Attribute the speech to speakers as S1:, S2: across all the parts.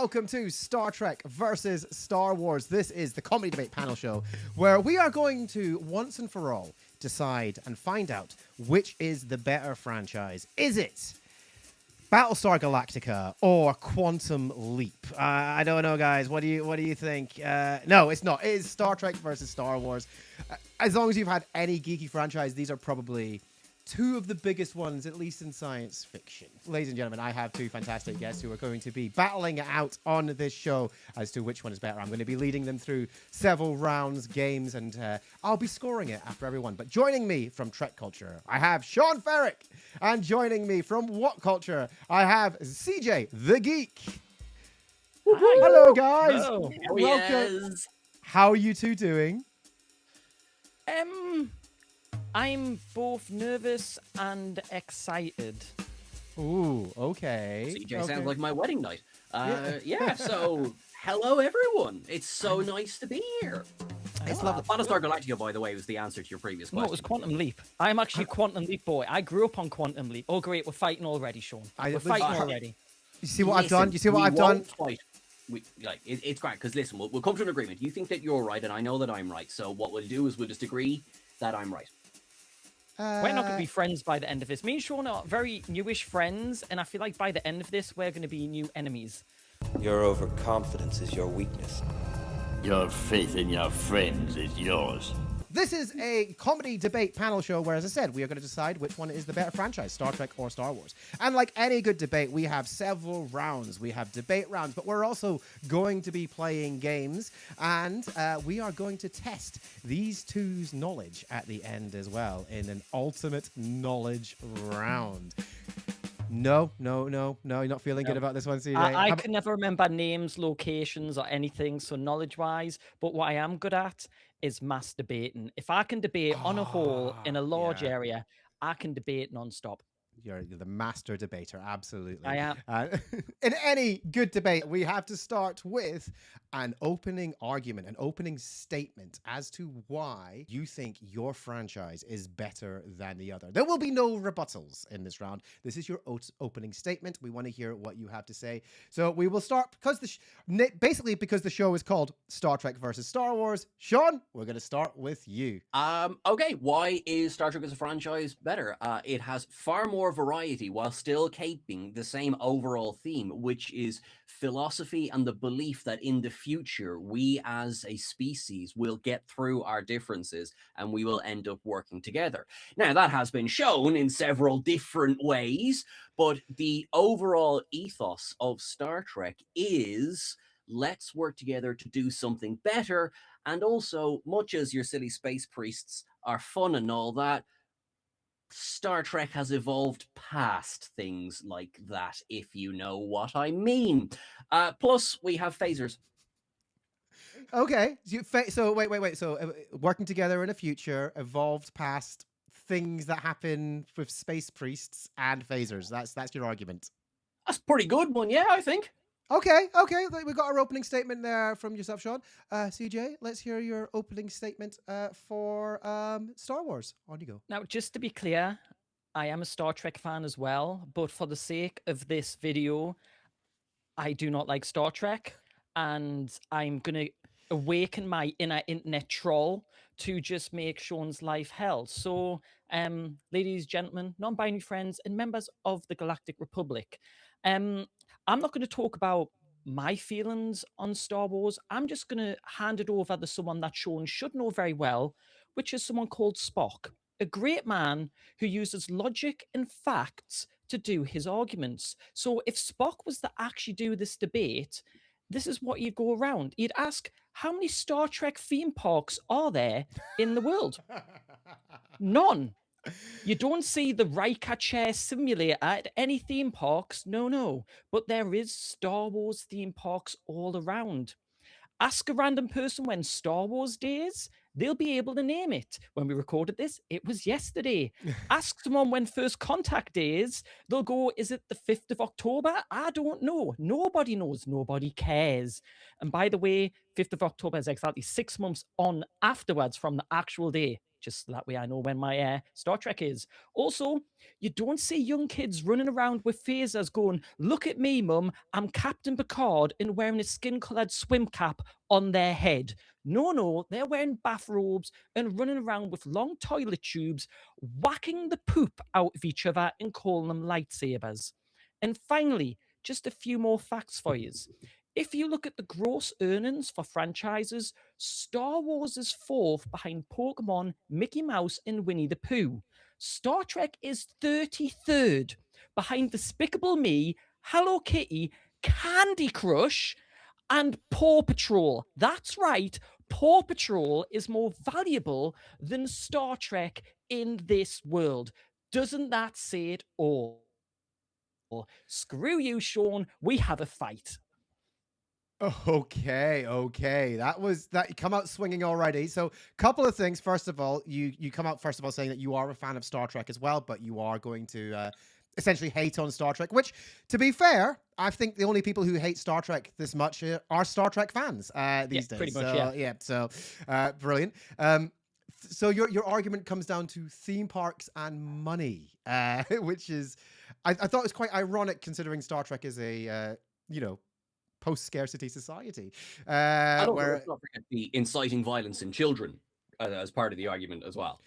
S1: welcome to Star Trek versus Star Wars. This is the comedy debate panel show where we are going to once and for all decide and find out which is the better franchise. Is it Battlestar Galactica or Quantum Leap? I don't know, guys. What do you think? No, it's not. It is Star Trek versus Star Wars. As long as you've had any geeky franchise, these are probably two of the biggest ones, at least in science fiction. Ladies and gentlemen, I have two fantastic guests who are going to be battling it out on this show as to which one is better. I'm going to be leading them through several rounds, games, and I'll be scoring it after everyone. But joining me from TrekCulture, I have Sean Ferrick. And joining me from WhatCulture, I have CJ the Geek. Hi. Hello, guys.
S2: Hello.
S1: Welcome.
S3: Yes.
S1: How are you two doing?
S2: I'm both nervous and excited.
S1: Ooh, okay.
S3: CJ
S1: okay.
S3: sounds like my wedding night.
S1: Yeah.
S3: So hello everyone. It's so nice to be here.
S1: It's lovely.
S3: Battlestar Galactica, by the way, was the answer to your previous
S2: No,
S3: question.
S2: it was Quantum Leap. I'm actually a Quantum Leap boy. I grew up on Quantum Leap. Oh, great. We're fighting already, Sean. We're fighting already.
S1: You see what I've done? You see what
S3: we
S1: I've done?
S3: won't fight. It's great, because listen, we'll come to an agreement. You think that you're right, and I know that I'm right. So what we'll do is we'll just agree that I'm right.
S2: We're not going to be friends by the end of this. Me and Sean are very newish friends, and I feel like by the end of this, we're going to be new enemies.
S4: Your overconfidence is your weakness.
S5: Your faith in your friends is yours.
S1: This is a comedy debate panel show where, as I said, we are going to decide which one is the better franchise, Star Trek or Star Wars. And like any good debate, we have several rounds. We have debate rounds, but we're also going to be playing games, and we are going to test these two's knowledge at the end as well in an ultimate knowledge round. No, you're not feeling good about this one, CJ?
S2: I can never remember names, locations, or anything, so knowledge-wise, but what I am good at is mass debating. If I can debate on a whole in a large area, I can debate non-stop.
S1: You're the master debater, absolutely.
S2: I am.
S1: In any good debate, we have to start with an opening argument, an opening statement as to why you think your franchise is better than the other. There will be no rebuttals in this round. This is your opening statement. We want to hear what you have to say. So we will start because because the show is called Star Trek versus Star Wars. Sean, we're going to start with you.
S3: Okay, why is Star Trek as a franchise better? It has far more variety while still keeping the same overall theme, which is philosophy and the belief that in the future we as a species will get through our differences and we will end up working together. Now, that has been shown in several different ways, but the overall ethos of Star Trek is let's work together to do something better. And also, much as your silly space priests are fun and all that, Star Trek has evolved past things like that, if you know what I mean. Plus, we have phasers.
S1: Okay. So wait. So working together in a future evolved past things that happen with space priests and phasers. That's your argument.
S3: That's a pretty good one, yeah, I think.
S1: Okay. We got our opening statement there from yourself, Sean. CJ, let's hear your opening statement for Star Wars. On you go.
S2: Now, just to be clear, I am a Star Trek fan as well, but for the sake of this video, I do not like Star Trek, and I'm going to awaken my inner internet troll to just make Sean's life hell. So, ladies, gentlemen, non-binary friends, and members of the Galactic Republic, I'm not going to talk about my feelings on Star Wars. I'm just going to hand it over to someone that Sean should know very well, which is someone called Spock, a great man who uses logic and facts to do his arguments. So if Spock was to actually do this debate, this is what he'd go around. He'd ask, how many Star Trek theme parks are there in the world? None. You don't see the Riker chair simulator at any theme parks. No. But there is Star Wars theme parks all around. Ask a random person when Star Wars Day is, they'll be able to name it. When we recorded this, it was yesterday. Ask someone when First Contact Day is, they'll go, is it the 5th of October? I don't know. Nobody knows. Nobody cares. And by the way, 5th of October is exactly 6 months on afterwards from the actual day. just so that way I know when my Star Trek is. Also, you don't see young kids running around with phasers going, "Look at me, mum, I'm Captain Picard," and wearing a skin-coloured swim cap on their head. No, they're wearing bathrobes and running around with long toilet tubes, whacking the poop out of each other and calling them lightsabers. And finally, just a few more facts for you. If you look at the gross earnings for franchises, Star Wars is fourth behind Pokemon, Mickey Mouse, and Winnie the Pooh. Star Trek is 33rd behind Despicable Me, Hello Kitty, Candy Crush, and Paw Patrol. That's right, Paw Patrol is more valuable than Star Trek in this world. Doesn't that say it all? Screw you, Sean. We have a fight.
S1: Okay. That you come out swinging already. So, couple of things. First of all, you come out first of all saying that you are a fan of Star Trek as well, but you are going to essentially hate on Star Trek. Which, to be fair, I think the only people who hate Star Trek this much are Star Trek fans these days.
S2: Pretty much,
S1: so,
S2: yeah.
S1: So, brilliant. So your argument comes down to theme parks and money, which is I thought it was quite ironic considering Star Trek is a post-scarcity society.
S3: I don't
S1: where,
S3: let's not forget the inciting violence in children as part of the argument as well.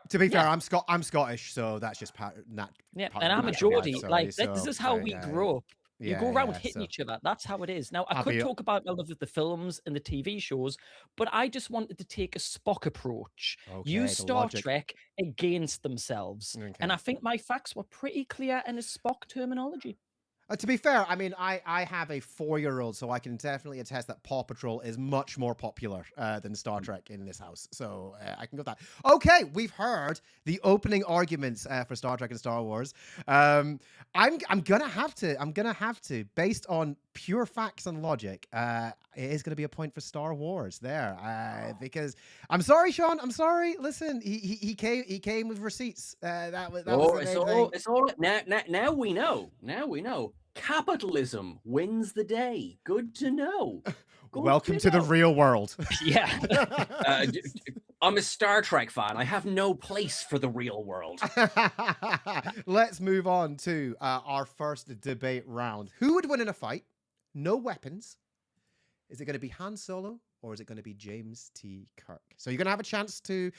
S1: to be fair, I'm Scottish, so that's just part
S2: And I'm
S1: of
S2: a
S1: natural
S2: Geordie.
S1: life,
S2: Like,
S1: sorry,
S2: this
S1: so,
S2: is how
S1: sorry,
S2: we grow up. You go around hitting
S1: so
S2: each other. That's how it is. Now, I
S1: I'll
S2: could
S1: be-
S2: talk about my love of the films and the TV shows, but I just wanted to take a Spock approach.
S1: Okay,
S2: Use
S1: the
S2: Star
S1: logic.
S2: Trek against themselves. And
S1: Okay.
S2: I think my facts were pretty clear in a Spock terminology.
S1: To be fair, I mean, I have a 4-year-old, so I can definitely attest that Paw Patrol is much more popular than Star Trek in this house. So I can go with that. Okay, we've heard the opening arguments for Star Trek and Star Wars. I'm gonna have to, based on pure facts and logic, it is gonna be a point for Star Wars there. Because I'm sorry, Sean. I'm sorry. Listen, he came with receipts. That was the main thing.
S3: It's all now we know. Now we know. Capitalism wins the day. Good to know.
S1: Welcome to the real world.
S2: Yeah.
S3: I'm a Star Trek fan. I have no place for the real world.
S1: Let's move on to our first debate round. Who would win in a fight? No weapons. Is it going to be Han Solo or is it going to be James T. Kirk? So you're going to have a chance to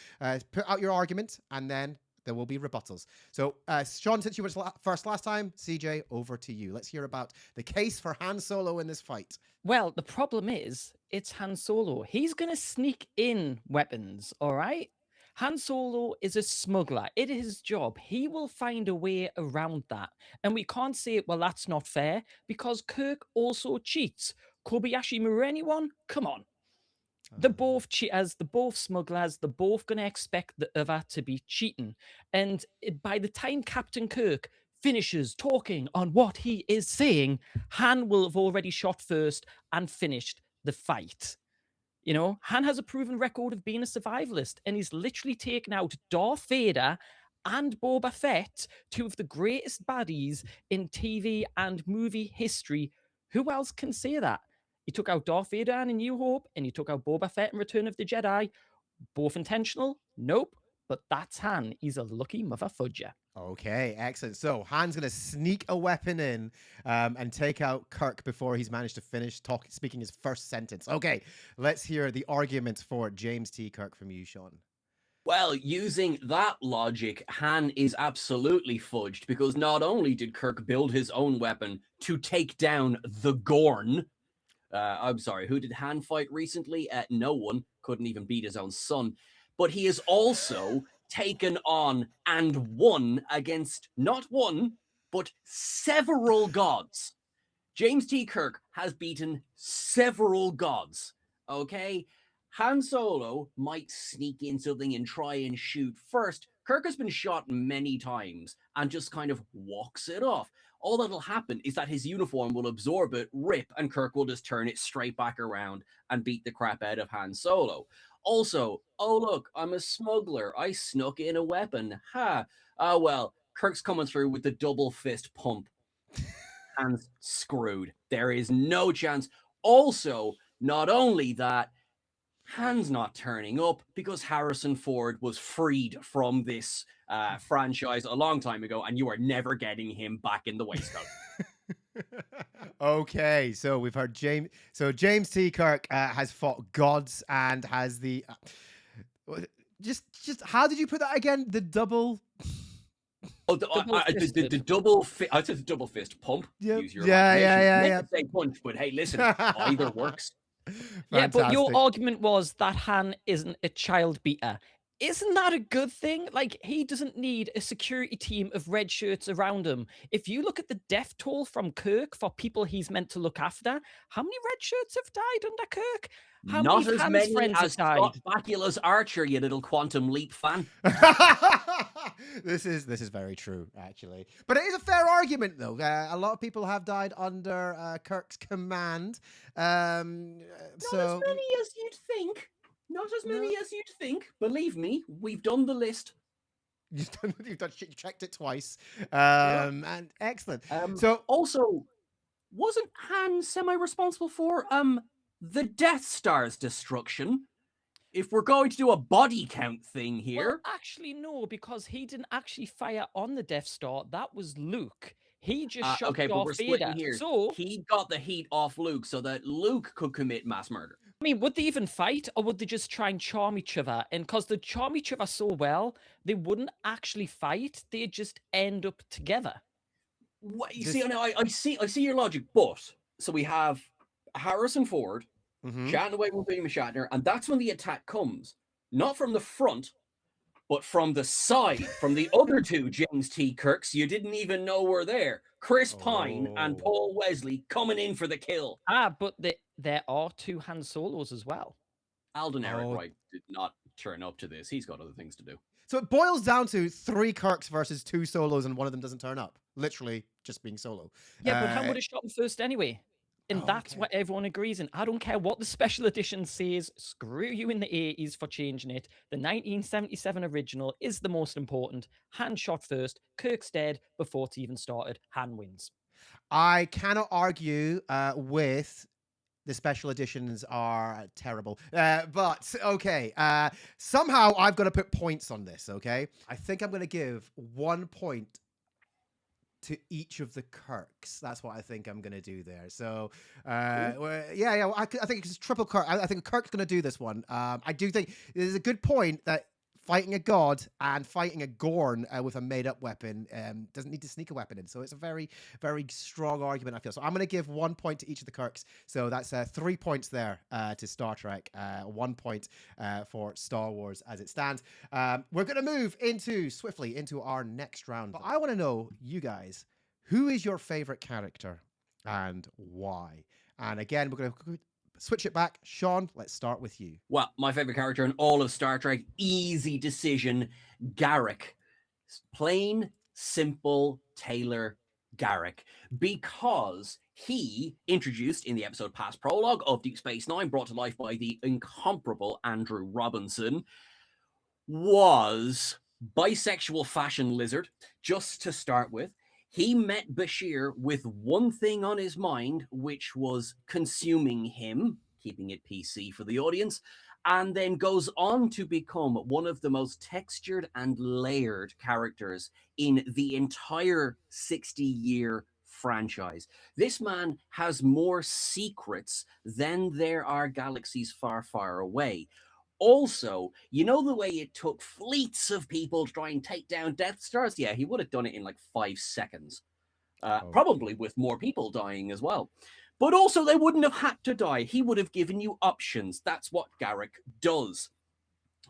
S1: put out your argument and then there will be rebuttals. So, Sean, since you were first last time, CJ, over to you. Let's hear about the case for Han Solo in this fight.
S2: Well, the problem is, it's Han Solo. He's going to sneak in weapons, all right? Han Solo is a smuggler. It is his job. He will find a way around that. And we can't say, well, that's not fair, because Kirk also cheats. Kobayashi Maru, anyone? Come on. They're both cheaters, they're both smugglers, they're both going to expect the other to be cheating. And by the time Captain Kirk finishes talking on what he is saying, Han will have already shot first and finished the fight. You know, Han has a proven record of being a survivalist, and he's literally taken out Darth Vader and Boba Fett, two of the greatest baddies in TV and movie history. Who else can say that? He took out Darth Vader in A New Hope, and he took out Boba Fett in Return of the Jedi. Both intentional? Nope. But that's Han. He's a lucky mother fudger.
S1: Okay, excellent. So Han's going to sneak a weapon in and take out Kirk before he's managed to finish speaking his first sentence. Okay, let's hear the argument for James T. Kirk from you, Sean.
S3: Well, using that logic, Han is absolutely fudged because not only did Kirk build his own weapon to take down the Gorn, I'm sorry, who did Han fight recently? No one. Couldn't even beat his own son. But he has also taken on and won against not one, but several gods. James T. Kirk has beaten several gods, okay? Han Solo might sneak in something and try and shoot first. Kirk has been shot many times and just kind of walks it off. All that'll happen is that his uniform will absorb it, rip, and Kirk will just turn it straight back around and beat the crap out of Han Solo. Also, oh look, I'm a smuggler. I snuck in a weapon. Ha! Oh well, Kirk's coming through with the double fist pump. Han's screwed. There is no chance. Also, not only that, Han's not turning up because Harrison Ford was freed from this franchise a long time ago, and you are never getting him back in the waistcoat.
S1: Okay, so we've heard James. So James T. Kirk has fought gods and has the. Just how did you put that again? The double.
S3: Oh, the double fist. I said the double fist pump.
S1: Yep.
S3: Use your
S1: Yeah.
S3: imagination. Meant to say punch, but hey, listen, either works.
S2: Yeah, but your
S1: Fantastic.
S2: argument was that Han isn't a child beater. Isn't that a good thing? Like, he doesn't need a security team of red shirts around him. If you look at the death toll from Kirk for people he's meant to look after, how many red shirts have died under Kirk? How
S3: Not
S2: many
S3: as
S2: Han's
S3: many
S2: friends
S3: as
S2: have died?
S3: Scott Bakula's Archer, you little Quantum Leap fan.
S1: This is very true, actually. But it is a fair argument, though. A lot of people have died under Kirk's command.
S3: Not as many as you'd think. Not as many as you'd think. Believe me, we've done the list.
S1: You checked it twice. And excellent. So
S3: also, wasn't Han semi-responsible for the Death Star's destruction? If we're going to do a body count thing here.
S2: Well, actually, no, because he didn't actually fire on the Death Star. That was Luke. He just shot
S3: okay, but
S2: Darth
S3: we're splitting
S2: Vader.
S3: here.
S2: So
S3: he got the heat off Luke so that Luke could commit mass murder.
S2: I mean, would they even fight, or would they just try and charm each other? And because they charm each other so well, they wouldn't actually fight. They'd just end up together.
S3: What, you see, I see your logic, but so we have Harrison Ford chatting away with William Shatner, and that's when the attack comes, not from the front, but from the side, from the other two James T. Kirks you didn't even know were there. Chris Pine and Paul Wesley coming in for the kill.
S2: But there are two Han Solos as well.
S3: Alden Ehrenreich did not turn up to this. He's got other things to do.
S1: So it boils down to 3 Kirks versus 2 Solos, and one of them doesn't turn up. Literally just being solo.
S2: Yeah, but Han would have shot him first anyway. And that's what everyone agrees in. I don't care what the special edition says. Screw you in the 80s for changing it. The 1977 original is the most important. Han shot first. Kirk's dead before it's even started. Han wins.
S1: I cannot argue with the special editions are terrible. But, okay. Somehow I've got to put points on this, okay? I think I'm going to give 1 point to each of the Kirks. That's what I think I'm going to do there. So, I think it's triple Kirk. I think Kirk's going to do this one. I do think there's a good point that fighting a god and fighting a Gorn with a made-up weapon doesn't need to sneak a weapon in. So it's a very, very strong argument, I feel. So I'm going to give 1 point to each of the Kirks. So that's 3 points there to Star Trek, 1 point for Star Wars as it stands. We're going to move swiftly into our next round. But I want to know, you guys, who is your favorite character and why? And again, we're going to switch it back. Sean, let's start with you.
S3: Well, my favorite character in all of Star Trek, easy decision, Garak. Plain, simple Taylor Garak. Because he, introduced in the episode Past Prologue of Deep Space Nine, brought to life by the incomparable Andrew Robinson, was bisexual fashion lizard, just to start with. He met Bashir with one thing on his mind, which was consuming him, keeping it PC for the audience, and then goes on to become one of the most textured and layered characters in the entire 60-year franchise. This man has more secrets than there are galaxies far, far away. Also, you know the way it took fleets of people to try and take down Death Stars? Yeah, he would have done it in like 5 seconds. Probably with more people dying as well. But also, they wouldn't have had to die. He would have given you options. That's what Garak does.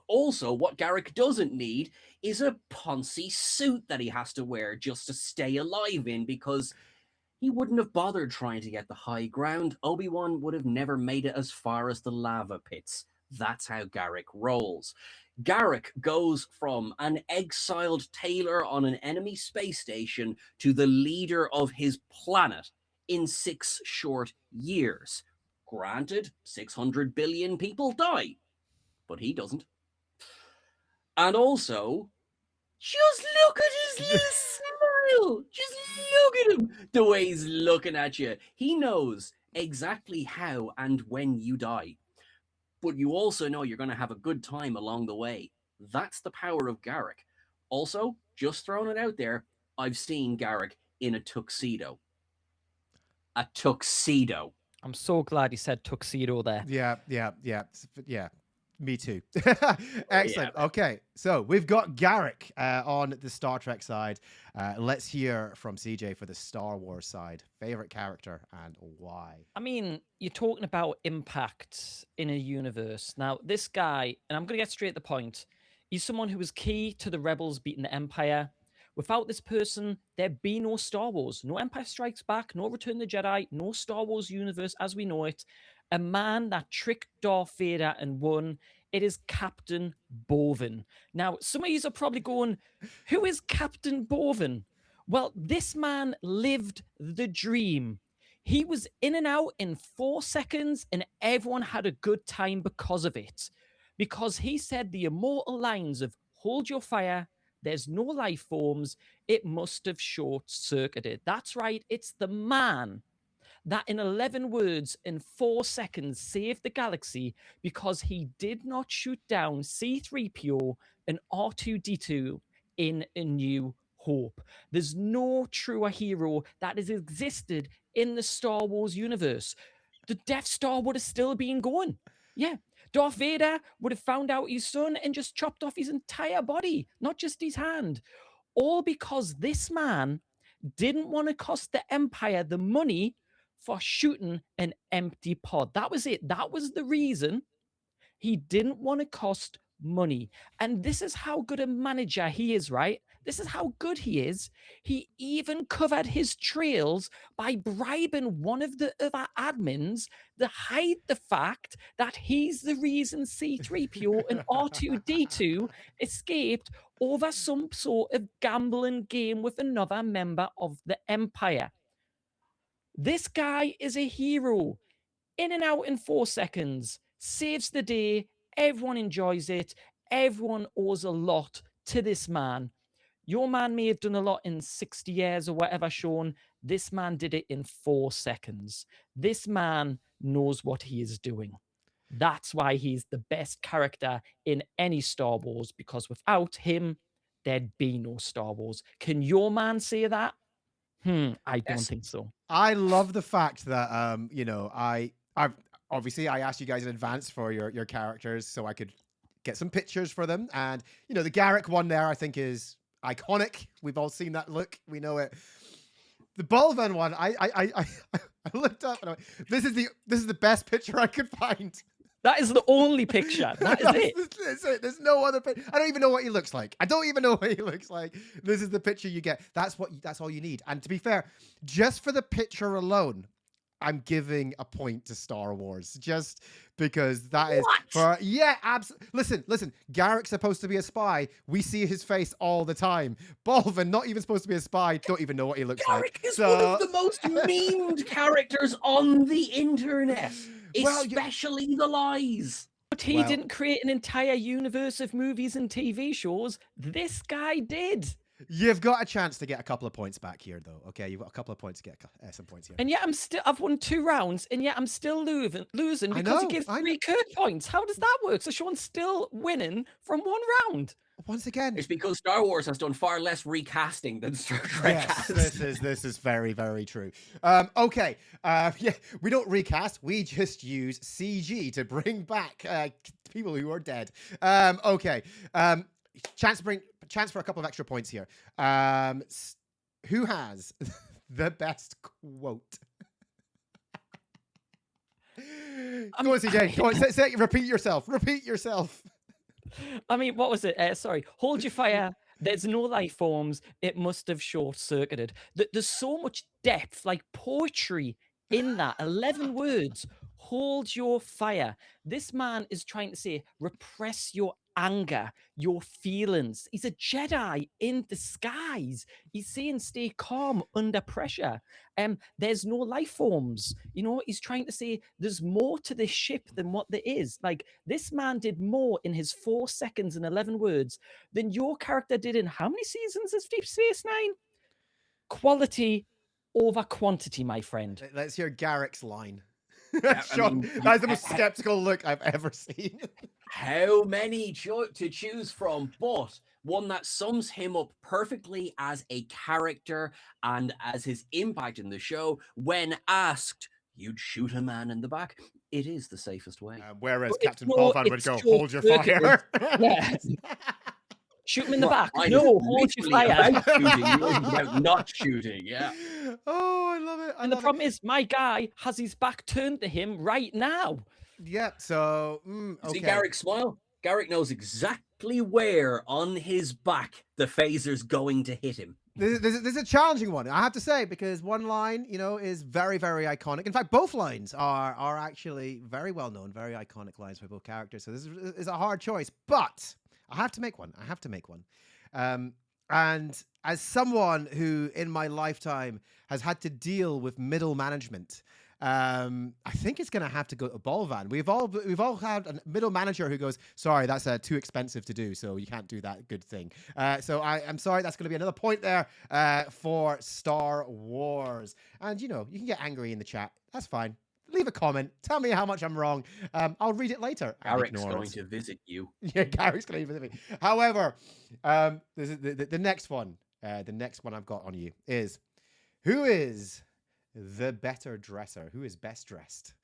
S3: Also, what Garak doesn't need is a poncy suit that he has to wear just to stay alive in, because he wouldn't have bothered trying to get the high ground. Obi-Wan would have never made it as far as the lava pits. That's how Garak rolls. Garak goes from an exiled tailor on an enemy space station to the leader of his planet in 6 short years. Granted, 600 billion people die, but he doesn't. And also, just look at his little smile. Just look at him. The way he's looking at you. He knows exactly how and when you die. but you also know you're going to have a good time along the way. That's the power of Garak. Also, just throwing it out there, I've seen Garak in a tuxedo. A tuxedo.
S2: I'm so glad you said tuxedo there.
S1: Yeah. Me too.
S3: Oh,
S1: Excellent. Okay, so we've got Garak on the Star Trek side. Let's hear from CJ for the Star Wars side. Favorite character and why?
S2: I mean, you're talking about impact in a universe. Now, this guy, and I'm going to get straight to the point, he's someone who was key to the Rebels beating the Empire. Without this person, there'd be no Star Wars, no Empire Strikes Back, no Return of the Jedi, no Star Wars universe as we know it. A man that tricked Darth Vader and won. It is Captain Bovan. Now, some of you are probably going, who is Captain Bovan? Well, this man lived the dream. He was in and out in 4 seconds, and everyone had a good time because of it. Because he said the immortal lines of hold your fire, there's no life forms, it must have short-circuited. That's right, it's the man that in 11 words in 4 seconds saved the galaxy because he did not shoot down C-3PO and R2-D2 in A New Hope. There's no truer hero that has existed in the Star Wars universe. The Death Star would have still been going. Yeah. Darth Vader would have found out his son and just chopped off his entire body, not just his hand. All because this man didn't want to cost the Empire the money for shooting an empty pod. That was it. That was the reason. He didn't want to cost money. And this is how good a manager he is, right? This is how good he is. He even covered his trails by bribing one of the other admins to hide the fact that he's the reason C-3PO and R2-D2 escaped over some sort of gambling game with another member of the Empire. This guy is a hero. In and out in 4 seconds. Saves the day. Everyone enjoys it. Everyone owes a lot to this man. Your man may have done a lot in 60 years or whatever, Sean. This man did it in 4 seconds. This man knows what he is doing. That's why he's the best character in any Star Wars, because without him, there'd be no Star Wars. Can your man say that? I don't think so.
S1: I love the fact that I've obviously I asked you guys in advance for your characters so I could get some pictures for them, and the Garak one there I think is iconic. We've all seen that look. We know it. The Bovan one, I looked up and I went, this is the best picture I could find.
S2: That is the only picture. That is it.
S1: That's it. There's no other picture. I don't even know what he looks like. This is the picture you get. That's all you need. And to be fair, just for the picture alone, I'm giving a point to Star Wars just because that is for absolutely. Listen. Garak's supposed to be a spy. We see his face all the time. Bovan, not even supposed to be a spy. Don't even know what he looks like.
S3: Garak is one of the most memed characters on the internet. Especially the lies.
S2: But he didn't create an entire universe of movies and TV shows. This guy did.
S1: You've got a chance to get a couple of points back here, though. Okay, you've got a couple of points to get some points here.
S2: And yet I've won 2 rounds, and yet I'm still losing because he gives 3 Kirk points. How does that work? So Sean's still winning from 1 round.
S1: Once again,
S3: it's because Star Wars has done far less recasting than Star Trek has.
S1: This is very, very true. Okay, we don't recast. We just use CG to bring back people who are dead. Okay, chance for a couple of extra points here. Who has the best quote? Go on, CJ. Go on, say, repeat yourself.
S2: I mean, what was it? Sorry. Hold your fire. There's no life forms. It must have short-circuited. There's so much depth, like poetry in that. 11 words. Hold your fire. This man is trying to say, repress your anger, your feelings. He's a Jedi in disguise. He's saying stay calm under pressure. There's no life forms. He's trying to say there's more to this ship than what there is. Like, this man did more in his 4 seconds and 11 words than your character did in how many seasons of Deep Space Nine? Quality over quantity, my friend.
S1: Let's hear Garak's line.
S3: I
S1: Sean,
S3: mean,
S1: that is the most skeptical look I've ever seen.
S3: how many to choose from, but one that sums him up perfectly as a character and as his impact in the show. When asked, you'd shoot a man in the back. It is the safest way.
S1: Whereas
S2: But it's
S1: Captain
S2: so-
S1: Bovan would
S2: it's
S1: go,
S2: so
S1: hold your
S2: circuitous.
S1: fire.
S2: Yeah. Shoot him in the
S3: Well,
S2: back.
S3: I
S2: No,
S3: was
S2: hold your
S3: literally
S2: fire.
S3: about shooting, you wasn't about not shooting. Yeah.
S1: Oh, I love it. I
S2: And the
S1: love
S2: problem is, my guy has his back turned to him right now.
S1: it. Yeah, so,
S3: See
S1: okay.
S3: Garak smile? Garak knows exactly where on his back the phaser's going to hit him.
S1: This is a challenging one, I have to say, because one line, is very, very iconic. In fact, both lines are actually very well known, very iconic lines for both characters. So this is a hard choice, but I have to make one. And as someone who, in my lifetime, has had to deal with middle management, I think it's going to have to go to Bovan. We've all had a middle manager who goes, sorry, that's too expensive to do, so you can't do that good thing. So I'm sorry, that's going to be another point there for Star Wars. And, you can get angry in the chat. That's fine. Leave a comment. Tell me how much I'm wrong. I'll read it later.
S3: Garak's going to visit you.
S1: Yeah, Garak's going to visit me. However, this is the next one. The next one I've got on you is, who is the better dresser? Who is best dressed?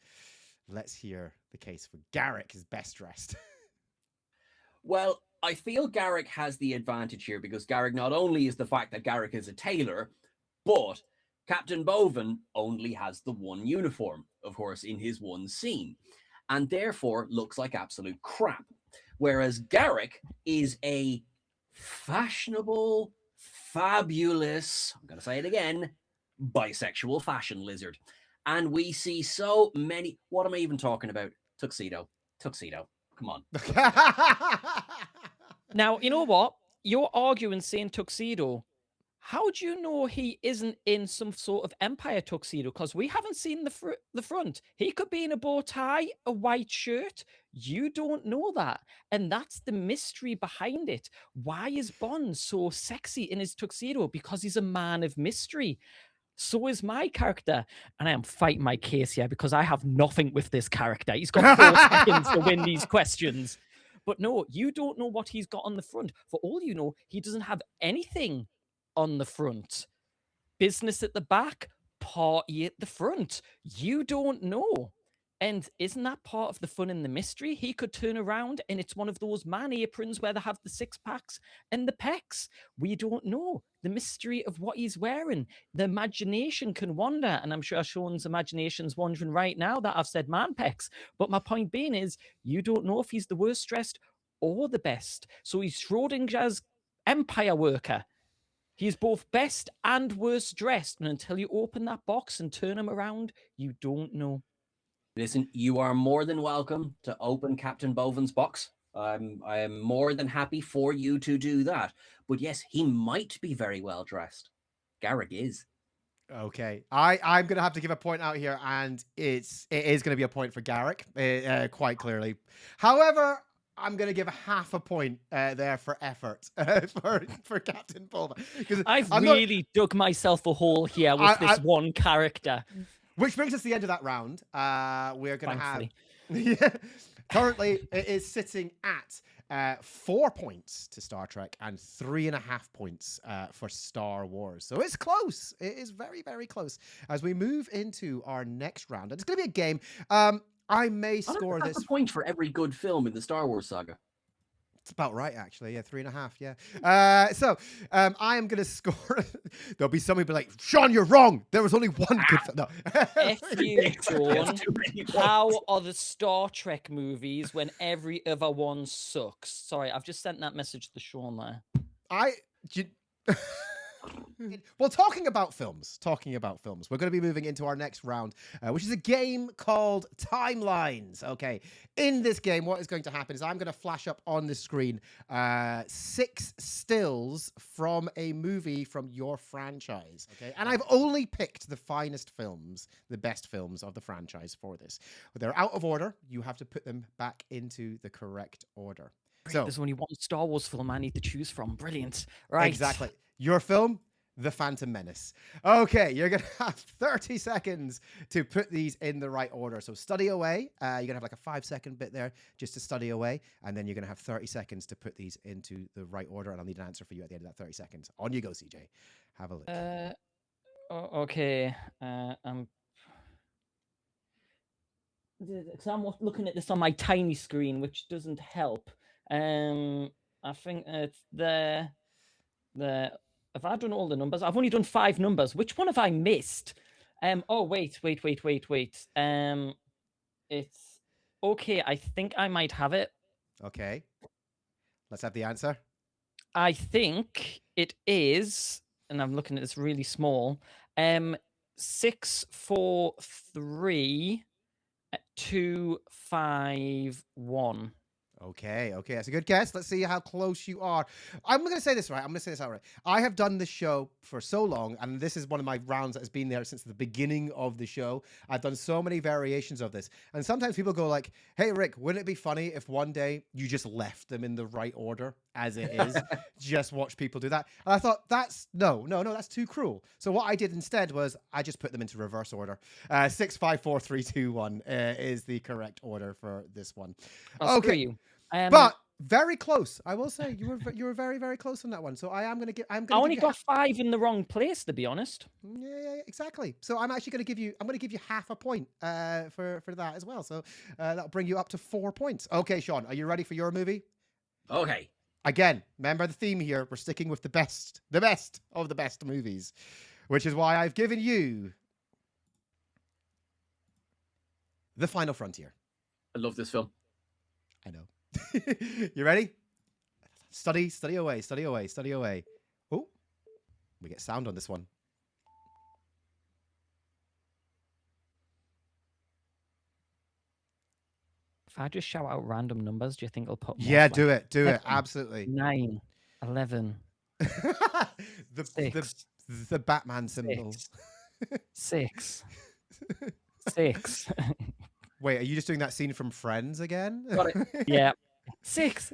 S1: Let's hear the case for Garak is best dressed.
S3: Well, I feel Garak has the advantage here because Garak not only is the fact that Garak is a tailor, but Captain Bovan only has the one uniform, of course, in his one scene, and therefore looks like absolute crap. Whereas Garak is a fashionable, fabulous, I'm going to say it again, bisexual fashion lizard. And we see so many, what am I even talking about? Tuxedo. Come on.
S2: Now, you know what? You're arguing saying tuxedo. How do you know he isn't in some sort of Empire tuxedo? Because we haven't seen the front. He could be in a bow tie, a white shirt. You don't know that. And that's the mystery behind it. Why is Bond so sexy in his tuxedo? Because he's a man of mystery. So is my character. And I am fighting my case here because I have nothing with this character. He's got 4 seconds to win these questions. But no, you don't know what he's got on the front. For all you know, he doesn't have anything on the front. Business at the back, party at the front. You don't know. And isn't that part of the fun and the mystery? He could turn around and it's one of those man aprons where they have the 6-packs and the pecs. We don't know the mystery of what he's wearing. The imagination can wander. And I'm sure Sean's imagination's wandering right now that I've said man pecs. But my point being is, you don't know if he's the worst dressed or the best. So he's Schrodinger's empire worker. He's both best and worst dressed. And until you open that box and turn him around, you don't know.
S3: Listen, you are more than welcome to open Captain Bovan's box. I am more than happy for you to do that. But yes, he might be very well dressed. Garak is.
S1: Okay, I'm gonna have to give a point out here, and it is gonna be a point for Garak, quite clearly. However, I'm gonna give half a point there for effort for Captain Bovan, because
S2: I've really dug myself a hole here with this one character.
S1: Which brings us to the end of that round. We're going to
S2: Thankfully.
S1: have... Currently, it is sitting at 4 points to Star Trek and 3.5 points for Star Wars. So it's close. It is very, very close. As we move into our next round, and it's going to be a game. I may score this...
S3: a point for every good film in the Star Wars saga.
S1: It's about right, actually. Yeah, 3.5. Yeah. So I am going to score. There'll be somebody be like, Sean, you're wrong. There was only one good film. No.
S2: F you, Sean. How are the Star Trek movies when every other one sucks? Sorry, I've just sent that message to Sean there.
S1: Well, talking about films, we're going to be moving into our next round, which is a game called Timelines. Okay, in this game, what is going to happen is I'm going to flash up on the screen 6 stills from a movie from your franchise. Okay, and I've only picked the finest films, the best films of the franchise for this. But they're out of order. You have to put them back into the correct order.
S2: So there's only one Star Wars film I need to choose from. Brilliant. Right.
S1: Exactly. Your film, The Phantom Menace. Okay, you're going to have 30 seconds to put these in the right order. So study away. You're going to have like a 5-second bit there just to study away. And then you're going to have 30 seconds to put these into the right order. And I'll need an answer for you at the end of that 30 seconds. On you go, CJ. Have a look.
S2: Okay. So I'm looking at this on my tiny screen, which doesn't help. I think it's have I done all the numbers? I've only done 5 numbers. Which one have I missed? Oh, wait. It's okay. I think I might have it.
S1: Okay. Let's have the answer.
S2: I think it is, and I'm looking at this really small. 643-251.
S1: Okay, that's a good guess. Let's see how close you are. I'm going to say this right. I'm going to say this outright. I have done this show for so long, and this is one of my rounds that has been there since the beginning of the show. I've done so many variations of this, and sometimes people go like, "Hey, Rick, wouldn't it be funny if one day you just left them in the right order as it is? Just watch people do that." And I thought, that's that's too cruel. So what I did instead was I just put them into reverse order. 6, 5, 4, 3, 2, 1 is the correct order for this one.
S2: Screw you.
S1: But very close, I will say. You were very, very close on that one. So I only
S2: got 5 in the wrong place, to be honest.
S1: Yeah, exactly. So I'm actually going to give you half a point for that as well. So that'll bring you up to 4 points. Okay, Sean, are you ready for your movie?
S3: Okay.
S1: Again, remember the theme here. We're sticking with the best of the best movies, which is why I've given you The Final Frontier.
S3: I love this film.
S1: I know. You ready? Study away. Oh, we get sound on this one.
S2: If I just shout out random numbers, do you think it'll put more?
S1: Yeah, do it. Absolutely.
S2: 9, 11,
S1: the Batman symbol.
S2: 6. 6.
S1: Wait, are you just doing that scene from Friends again?
S2: Got it. Yeah. 6.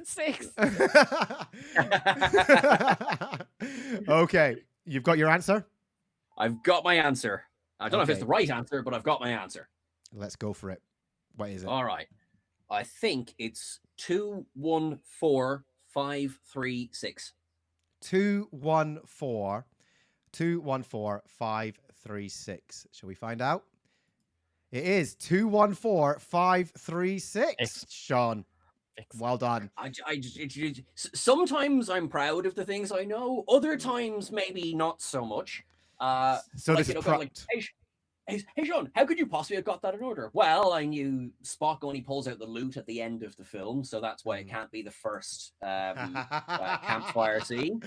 S1: Okay, you've got your answer?
S3: I've got my answer. I don't know if it's the right answer, but I've got my answer.
S1: Let's go for it. What is it?
S3: All right. I think it's 214536.
S1: 214536. Shall we find out? It is 214536. Sean, well done.
S3: Sometimes I'm proud of the things I know. Other times, maybe not so much.
S1: So this is
S3: hey, Sean, how could you possibly have got that in order? Well, I knew Spock only pulls out the loot at the end of the film, so that's why it can't be the first campfire scene.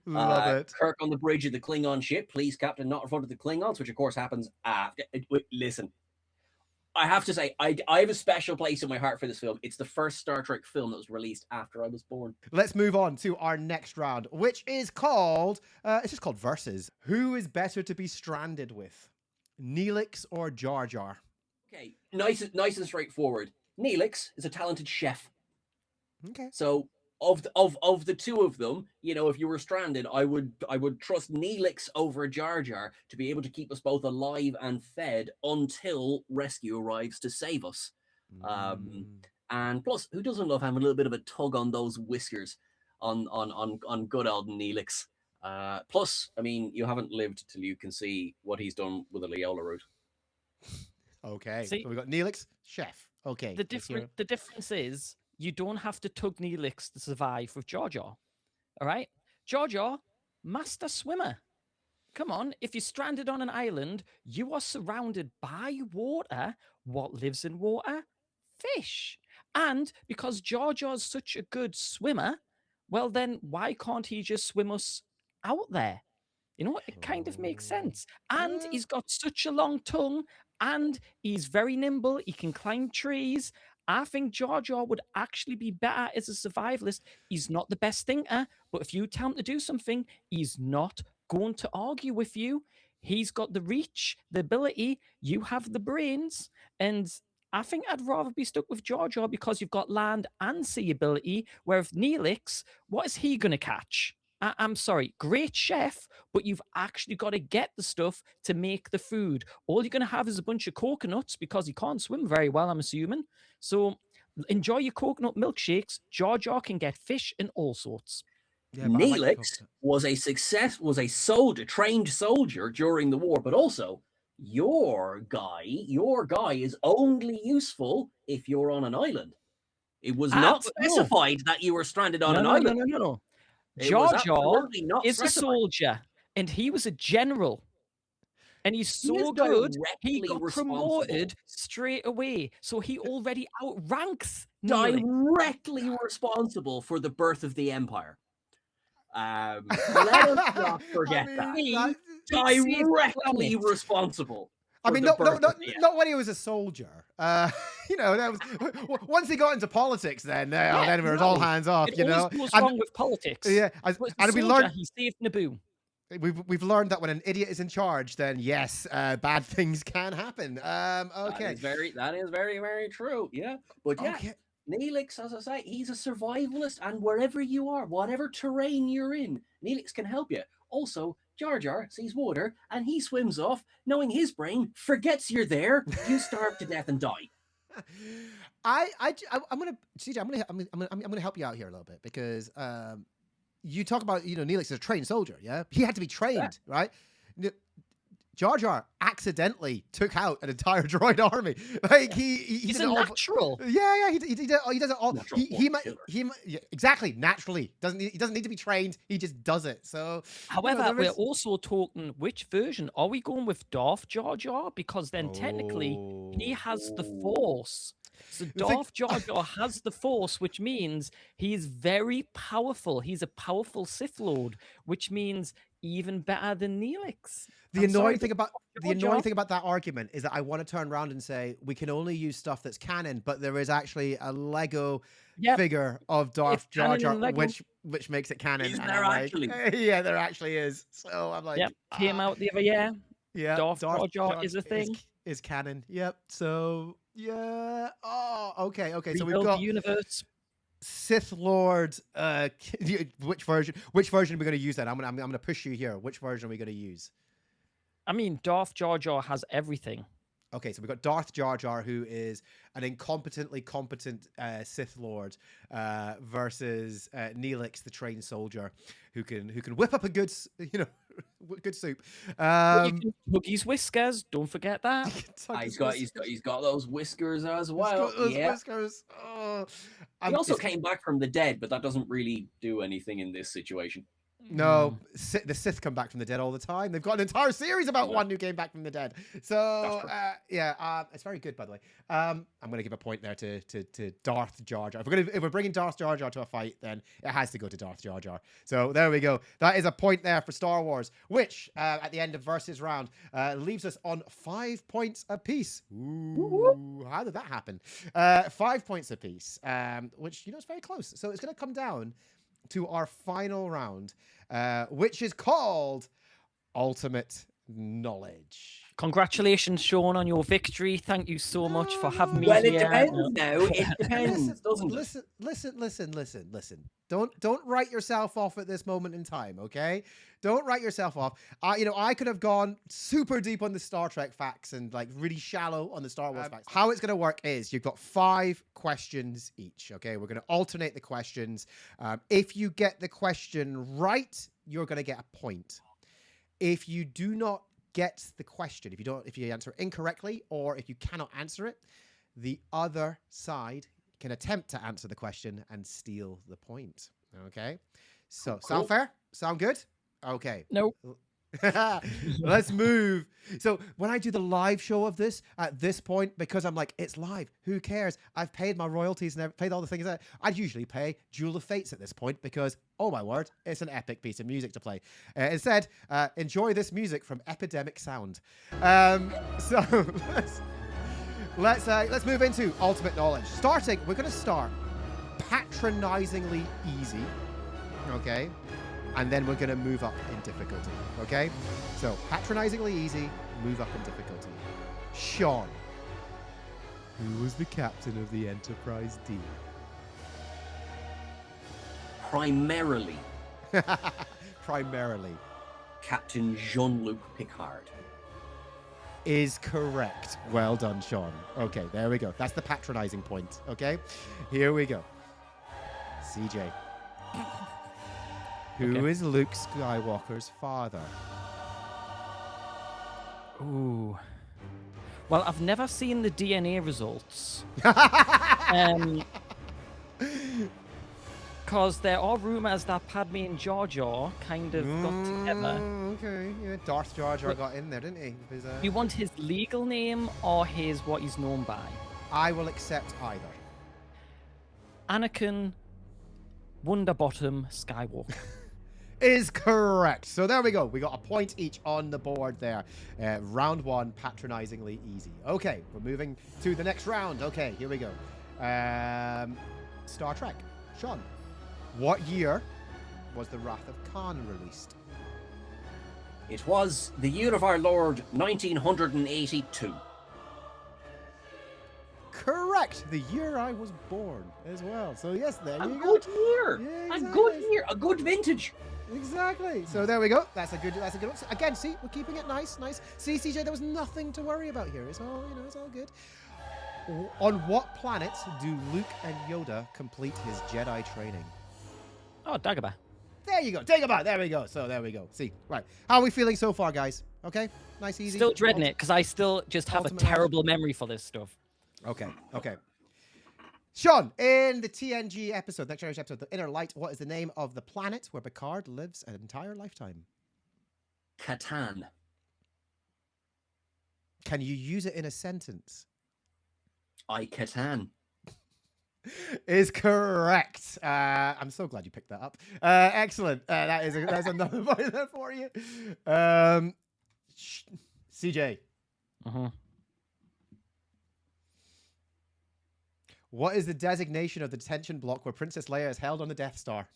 S1: Love it.
S3: Kirk on the bridge of the Klingon ship. Please, Captain, not in front of the Klingons, which of course happens after. Listen. I have to say, I have a special place in my heart for this film. It's the first Star Trek film that was released after I was born.
S1: Let's move on to our next round, which is called, it's just called Versus. Who is better to be stranded with? Neelix or Jar Jar?
S3: Okay, nice and straightforward. Neelix is a talented chef.
S1: Okay.
S3: So of the two of them, you know, if you were stranded, I would trust Neelix over Jar Jar to be able to keep us both alive and fed until rescue arrives to save us. And plus, who doesn't love having a little bit of a tug on those whiskers on good old Neelix? Plus, I mean, you haven't lived till you can see what he's done with the Leola route.
S1: Okay,
S2: see,
S1: so we got Neelix, chef. Okay.
S2: The difference is you don't have to tug Neelix to survive with Jar Jar. All right? Jar Jar, master swimmer. Come on, if you're stranded on an island, you are surrounded by water. What lives in water? Fish. And because Jar Jar's such a good swimmer, well then, why can't he just swim us out there? You know, it kind of makes sense. And he's got such a long tongue, and he's very nimble. He can climb trees. I think Jar Jar would actually be better as a survivalist. He's not the best thinker, but if you tell him to do something, he's not going to argue with you. He's got the reach, the ability. You have the brains. And I think I'd rather be stuck with Jar Jar because you've got land and sea ability, where if Neelix, what is he going to catch? I'm sorry, great chef, but you've actually got to get the stuff to make the food. All you're going to have is a bunch of coconuts because he can't swim very well, I'm assuming. So enjoy your coconut milkshakes. Jar Jar can get fish and all sorts.
S1: Yeah, but I like
S3: Neelix was a soldier, trained soldier during the war, but also your guy is only useful if you're on an island. It was not
S2: No.
S3: specified that you were stranded on
S2: No,
S3: an
S2: no,
S3: island.
S2: no, no, no.
S3: It was
S2: Jar Jar
S3: absolutely not
S2: is a
S3: specified.
S2: soldier, and he was a general. And he's
S3: He is
S2: so good, he
S3: directly
S2: got
S3: responsible.
S2: promoted straight away. So he already outranks Neelix.
S3: Directly responsible for the birth of the Empire. Let us not forget that. Directly responsible.
S1: I mean, not when he was a soldier. You know, that was once he got into politics. Then then it was all hands off.
S2: It
S1: You know,
S2: always goes wrong with politics.
S1: Yeah,
S2: But
S1: and we
S2: soldier,
S1: learned
S2: he saved Naboo.
S1: we've learned that when an idiot is in charge, then yes, bad things can happen. Okay,
S3: That is very, very true. Yeah, but yeah.
S1: Okay.
S3: Neelix, as I say, he's a survivalist, and wherever you are, whatever terrain you're in, Neelix can help you. Also, Jar Jar sees water and he swims off, knowing his brain forgets you're there. You starve to death and die.
S1: I'm gonna CJ, I'm gonna help you out here a little bit because you talk about Neelix is a trained soldier. Yeah, he had to be trained, right? Jar Jar accidentally took out an entire droid army. Like
S2: he's a natural.
S1: Yeah, he does it all.
S3: Natural
S1: Exactly, naturally. He doesn't need to be trained. He just does it. So,
S2: however, we're also talking which version. Are we going with Darth Jar Jar? Because then technically he has the Force. So Darth Jar Jar has the Force, which means he's very powerful. He's a powerful Sith Lord, which means even better than Neelix.
S1: The annoying thing about that argument is that I want to turn around and say we can only use stuff that's canon, but there is actually a Lego figure of Darth Jar Jar, which makes it canon.
S3: Is there actually?
S1: Yeah, there actually is. So I'm like,
S2: came out the other year.
S1: Yeah,
S2: Darth Jar Jar is a thing.
S1: Is canon. Yep. So yeah. Oh, okay. So we've
S2: Rebuild
S1: got
S2: the universe.
S1: Sith Lord. Which version? Which version are we going to use then? I'm gonna push you here. Which version are we going to use?
S2: I mean, Darth Jar Jar has everything.
S1: Okay, so we've got Darth Jar Jar, who is an incompetently competent Sith Lord, versus Neelix, the trained soldier, who can whip up a good good soup.
S2: You can hug his whiskers. Don't forget that.
S3: He's got those whiskers as well.
S1: Whiskers. Oh.
S3: He also came back from the dead, but that doesn't really do anything in this situation.
S1: No, the Sith come back from the dead all the time. They've got an entire series about one who came back from the dead. So it's very good, by the way. I'm going to give a point there to Darth Jar Jar. If we're bringing Darth Jar Jar to a fight, then it has to go to Darth Jar Jar. So there we go. That is a point there for Star Wars, which at the end of versus round leaves us on 5 points apiece. Ooh, how did that happen? 5 points apiece, which is very close. So it's going to come down to our final round, which is called Ultimate Knowledge.
S2: Congratulations, Sean, on your victory. Thank you so much for having me
S3: here.
S2: It
S3: depends now. It depends, doesn't
S1: it? Listen. Don't write yourself off at this moment in time, okay? Don't write yourself off. I could have gone super deep on the Star Trek facts and like really shallow on the Star Wars facts. How it's going to work is you've got 5 questions each, okay? We're going to alternate the questions. If you get the question right, you're going to get a point. If you do not get the question, if you answer incorrectly, or if you cannot answer it, the other side can attempt to answer the question and steal the point. Okay? So, cool. Sound fair? Sound good? Okay.
S2: Nope.
S1: Let's move. So when I do the live show of this at this point, because I'm like, it's live, who cares? I've paid my royalties and I've paid all the things that I'd usually pay Jewel of Fates at this point because, oh my word, it's an epic piece of music to play. Instead, enjoy this music from Epidemic Sound. So let's move into Ultimate Knowledge. We're going to start patronizingly easy. Okay. And then we're going to move up in difficulty, okay? So, patronizingly easy, move up in difficulty. Sean, who was the captain of the Enterprise D?
S3: Primarily.
S1: primarily?
S3: Captain Jean-Luc Picard.
S1: Is correct. Well done, Sean. Okay, there we go. That's the patronizing point. Okay, here we go. CJ. Who is Luke Skywalker's father?
S2: Ooh. Well, I've never seen the DNA results. Because there are rumors that Padme and Jar Jar kind of got together.
S1: Okay, yeah. Darth Jar Jar got in there, didn't he?
S2: You want his legal name or his what he's known by?
S1: I will accept either.
S2: Anakin Wonderbottom Skywalker.
S1: Is correct. So there we go. We got a point each on the board there. Round one, patronizingly easy. Okay, we're moving to the next round. Okay, here we go. Star Trek. Sean, what year was The Wrath of Khan released?
S3: It was the year of our Lord 1982.
S1: Correct. The year I was born as well. So yes, there
S3: A
S1: you go.
S3: good year.
S1: Yeah,
S3: A
S1: exactly.
S3: good year. A good vintage.
S1: Exactly. So there we go. That's a good one. Again, see, we're keeping it nice. See, CJ, there was nothing to worry about here. It's all, it's all good. On what planet do Luke and Yoda complete his Jedi training?
S2: Oh, Dagobah.
S1: There you go. Dagobah. There we go. So there we go. See, right. How are we feeling so far, guys? Okay, nice, easy.
S2: Still dreading it because I still just have a
S1: Ultimate round.
S2: terrible memory for this stuff.
S1: Okay. Sean, in the TNG episode, Next Generation episode, The Inner Light, what is the name of the planet where Picard lives an entire lifetime?
S3: Catan.
S1: Can you use it in a sentence?
S3: I Catan.
S1: Is correct. I'm so glad you picked that up. Excellent. That's another point there for you. CJ. What is the designation of the detention block where Princess Leia is held on the Death Star?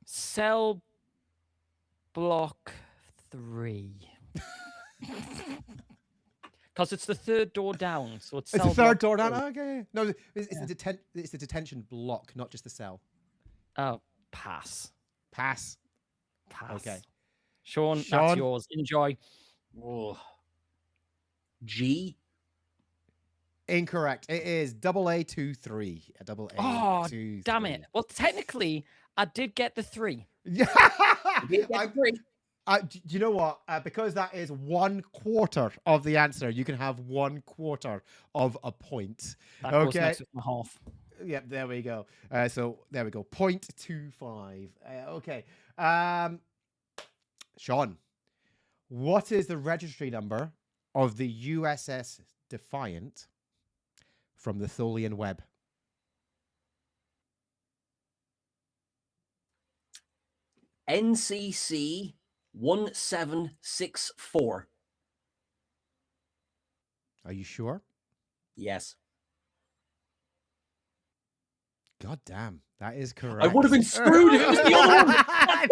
S2: Cell block 3. Because it's the third door down, so it's
S1: It's
S2: cell
S1: the third
S2: block
S1: door down.
S2: 3.
S1: Okay. No, it's the detention block, not just the cell.
S2: Oh, pass.
S1: Pass.
S2: Pass.
S1: Okay.
S2: Sean,
S1: Sean?
S2: that's yours. Enjoy.
S3: Oh. G.
S1: Incorrect. It is AA23.
S2: Oh, damn it. Well, technically, I did get the 3.
S1: Yeah.
S3: You get three.
S1: Do you know what? Because that is 1/4 of the answer, you can have 1/4 of a point.
S2: That goes
S1: Okay.
S2: next with my half.
S1: Yep, there we go. So there we go. 0.25. Okay. Sean, what is the registry number of the USS Defiant from the Tholian Web?
S3: NCC 1764.
S1: Are you sure?
S3: Yes.
S1: God damn, that is correct.
S3: I would have been screwed if it was the other one.
S2: I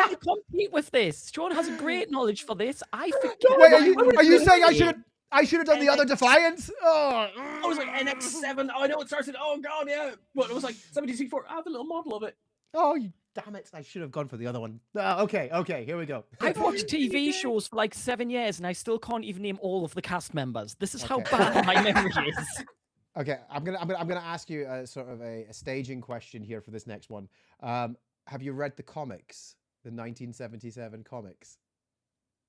S2: can't compete with this. Sean has a great knowledge for this. I forget.
S1: Wait, are you saying I should have done the other Defiant? Oh,
S3: I was like NX7. Oh, I know it started. Oh god, yeah. But it was like 1764. I have a little model of it.
S1: oh, you damn it! I should have gone for the other one. Okay, here we go.
S2: I've watched TV shows for like 7 years and I still can't even name all of the cast members. This is how
S1: Okay.
S2: bad my memory is.
S1: Okay, I'm gonna ask you a sort of a staging question here for this next one. Have you read the comics, the 1977 comics?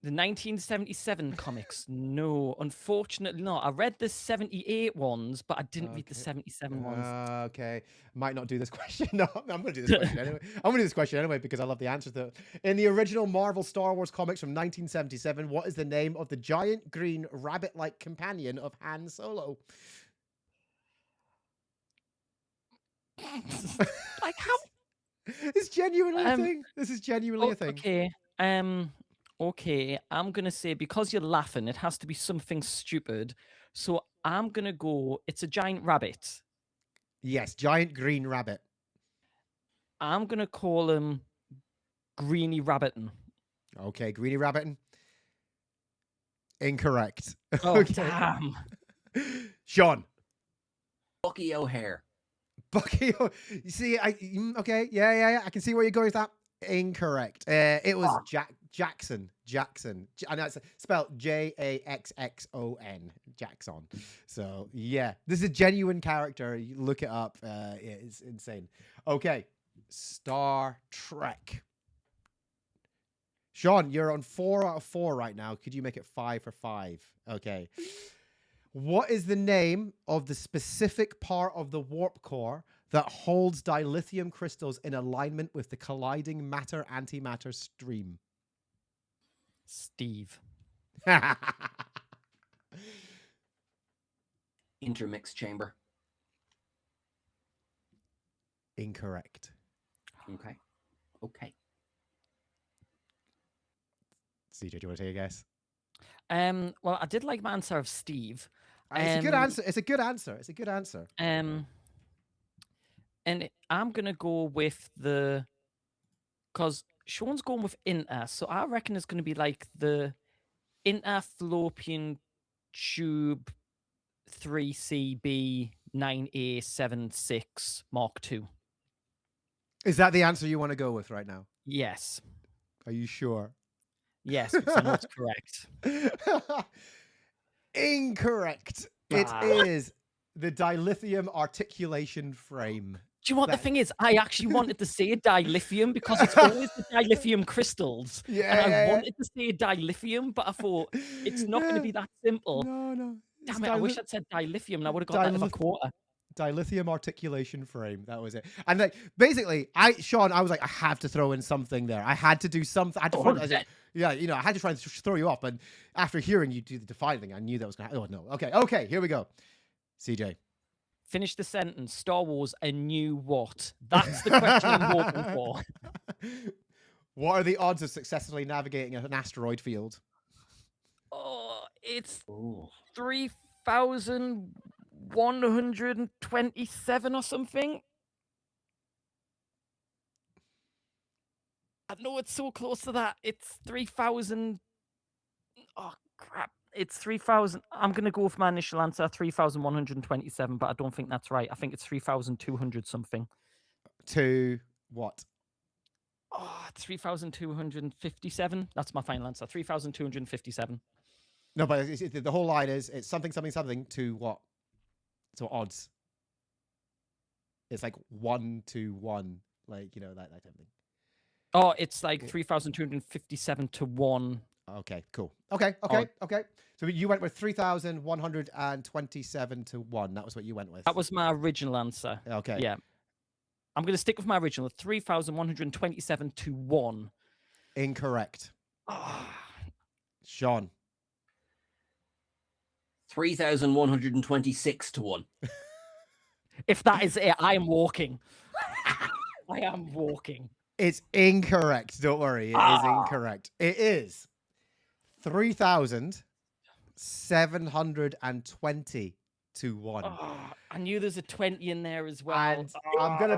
S2: The 1977 comics? No, unfortunately not. I read the 78 ones, but I didn't read the 77 ones.
S1: Okay, might not do this question. No, I'm gonna do this question anyway. I'm gonna do this question anyway because I love the answers to it. In the original Marvel Star Wars comics from 1977, what is the name of the giant green rabbit-like companion of Han Solo?
S2: Like how?
S1: It's genuinely a thing. This is genuinely a thing.
S2: Okay. Okay. I'm gonna say because you're laughing, it has to be something stupid. So I'm gonna go. It's a giant rabbit.
S1: Yes, giant green rabbit.
S2: I'm gonna call him Greeny Rabbitin.
S1: Okay, Greeny Rabbitin. Incorrect.
S2: Oh
S1: Okay.
S2: damn!
S1: Sean.
S3: Bucky O'Hare.
S1: Bucky. You see, okay, yeah. I can see where you're going with that. Incorrect. It was Jackson. I know it's spelled Jaxxon. Jackson. So yeah, this is a genuine character. You look it up. It's insane. Okay, Star Trek. Sean, you're on 4 out of 4 right now. Could you make it 5 for 5? Okay. What is the name of the specific part of the warp core that holds dilithium crystals in alignment with the colliding matter-antimatter stream?
S2: Steve.
S3: Intermix chamber.
S1: Incorrect.
S3: Okay.
S1: CJ, do you want to take a guess?
S2: Well, I did like my answer of Steve.
S1: It's a good answer. It's a good answer.
S2: And I'm gonna go with because Sean's going with Inter, so I reckon it's gonna be like the Interfallopian Tube 3CB 9A76 Mark II.
S1: Is that the answer you want to go with right now?
S2: Yes.
S1: Are you sure?
S2: Yes, because I know it's correct.
S1: Incorrect. It is the dilithium articulation frame.
S2: Do you know what the thing is? I actually wanted to say dilithium because it's always the dilithium crystals.
S1: Yeah.
S2: And I wanted to say dilithium, but I thought it's not going to be that simple.
S1: No.
S2: Damn it, I wish I'd said dilithium and I would have got that of a quarter.
S1: Dilithium articulation frame. That was it. And like basically, Sean, I was like, I have to throw in something there. I had to do something. I had to I had to try and throw you off. But after hearing you do the define thing, I knew that was going to happen. Oh, no. Okay, here we go. CJ.
S2: Finish the sentence. Star Wars, a new what? That's the question I'm hoping for.
S1: What are the odds of successfully navigating an asteroid field?
S2: Oh, it's 3,127 or something. I know it's so close to that. It's 3,000. Oh, crap. It's 3,000. I'm going to go with my initial answer, 3,127, but I don't think that's right. I think it's 3,200 something.
S1: To what?
S2: Oh, 3,257. That's my final answer. 3,257.
S1: No, but the whole line is it's something to what? So odds. It's like 1 to 1, like that type of thing.
S2: Oh, it's like 3,257 to 1.
S1: Okay, cool. Okay. So you went with 3,127 to 1. That was what you went with.
S2: That was my original answer.
S1: Okay.
S2: Yeah. I'm going to stick with my original, 3,127 to 1.
S1: Incorrect. Sean.
S3: 3,126 to 1.
S2: If that is it, I am walking. I am walking.
S1: It's incorrect. Don't worry. It is incorrect. It is 3,720 to 1.
S2: I knew there's a 20 in there as well.
S1: And I'm gonna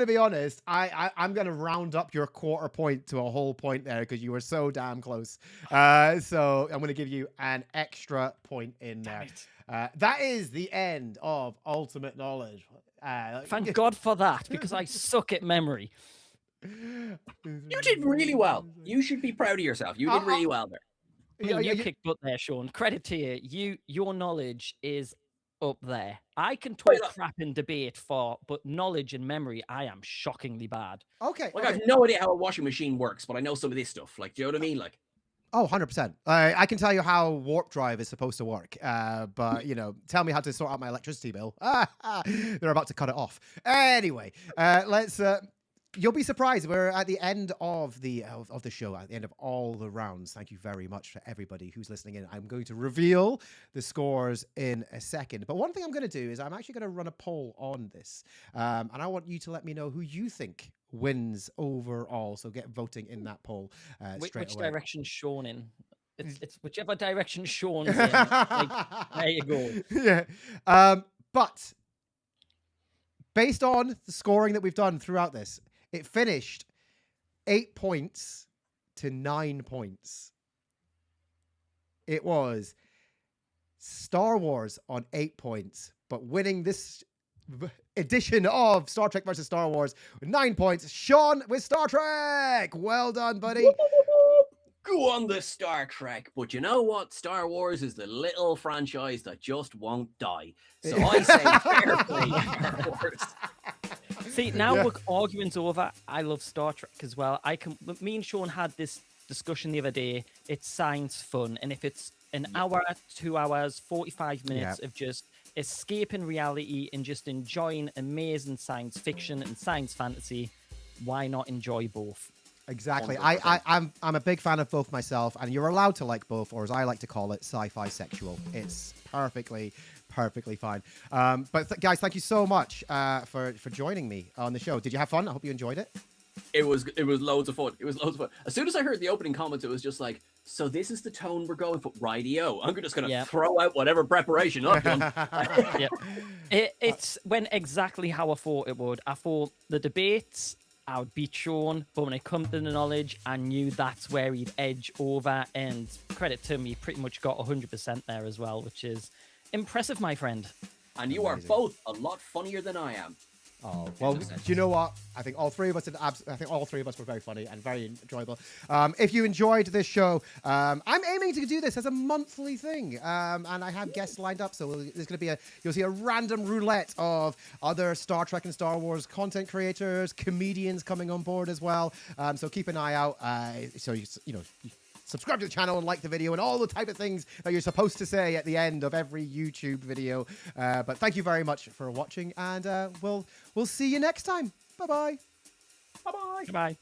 S1: be honest. I'm gonna round up your quarter point to a whole point there because you were so damn close. So I'm gonna give you an extra point in there. That is the end of Ultimate Knowledge.
S2: Thank God for that, because I suck at memory.
S3: You did really well. You should be proud of yourself. You did really well there.
S2: You kicked butt there, Sean. Credit to you. Your knowledge is up there. I can talk crap in debate but knowledge and memory, I am shockingly bad.
S1: Okay.
S3: I have no idea how a washing machine works, but I know some of this stuff. Like, do you know what I mean? Like,
S1: oh, 100%. I can tell you how warp drive is supposed to work, but tell me how to sort out my electricity bill. They're about to cut it off. Anyway, let's. You'll be surprised. We're at the end of the show, at the end of all the rounds. Thank you very much for everybody who's listening in. I'm going to reveal the scores in a second. But one thing I'm going to do is I'm actually going to run a poll on this. And I want you to let me know who you think wins overall. So get voting in that poll straight
S2: Which
S1: away.
S2: direction Sean in? It's whichever direction Sean's in. There you go.
S1: Yeah. But based on the scoring that we've done throughout this, it finished 8 points to 9 points. It was Star Wars on 8 points, but winning this edition of Star Trek versus Star Wars with 9 points. Sean with Star Trek. Well done, buddy.
S3: Go on the Star Trek, but you know what? Star Wars is the little franchise that just won't die. So I say fair play, Star Wars.
S2: See, now we're arguing's over. I love Star Trek as well. Me and Sean had this discussion the other day. It's science fun, and if it's an hour, 2 hours, 45 minutes of just escaping reality and just enjoying amazing science fiction and science fantasy, why not enjoy both?
S1: Exactly. I'm a big fan of both myself, and you're allowed to like both, or as I like to call it, sci-fi sexual. It's perfectly fine. But guys, thank you so much for joining me on the show. Did you have fun? I hope you enjoyed it.
S3: It was loads of fun. As soon as I heard the opening comments, it was just like, so this is the tone we're going for. Rightio. I'm just going to throw out whatever preparation I've done.
S2: It's went exactly how I thought it would. I thought the debates, I would beat Sean, but when it comes to the knowledge, I knew that's where he'd edge over, and credit to him, he pretty much got 100% there as well, which is impressive, my friend.
S3: And you are both a lot funnier than I am.
S1: Oh, well, do you know what? I think all three of us were very funny and very enjoyable. If you enjoyed this show, I'm aiming to do this as a monthly thing. And I have guests lined up. So there's going to be you'll see a random roulette of other Star Trek and Star Wars content creators, comedians coming on board as well. So keep an eye out. So, you know, subscribe to the channel and like the video and all the type of things that you're supposed to say at the end of every YouTube video. But thank you very much for watching, and we'll see you next time. Bye-bye.
S2: Bye-bye. Bye-bye.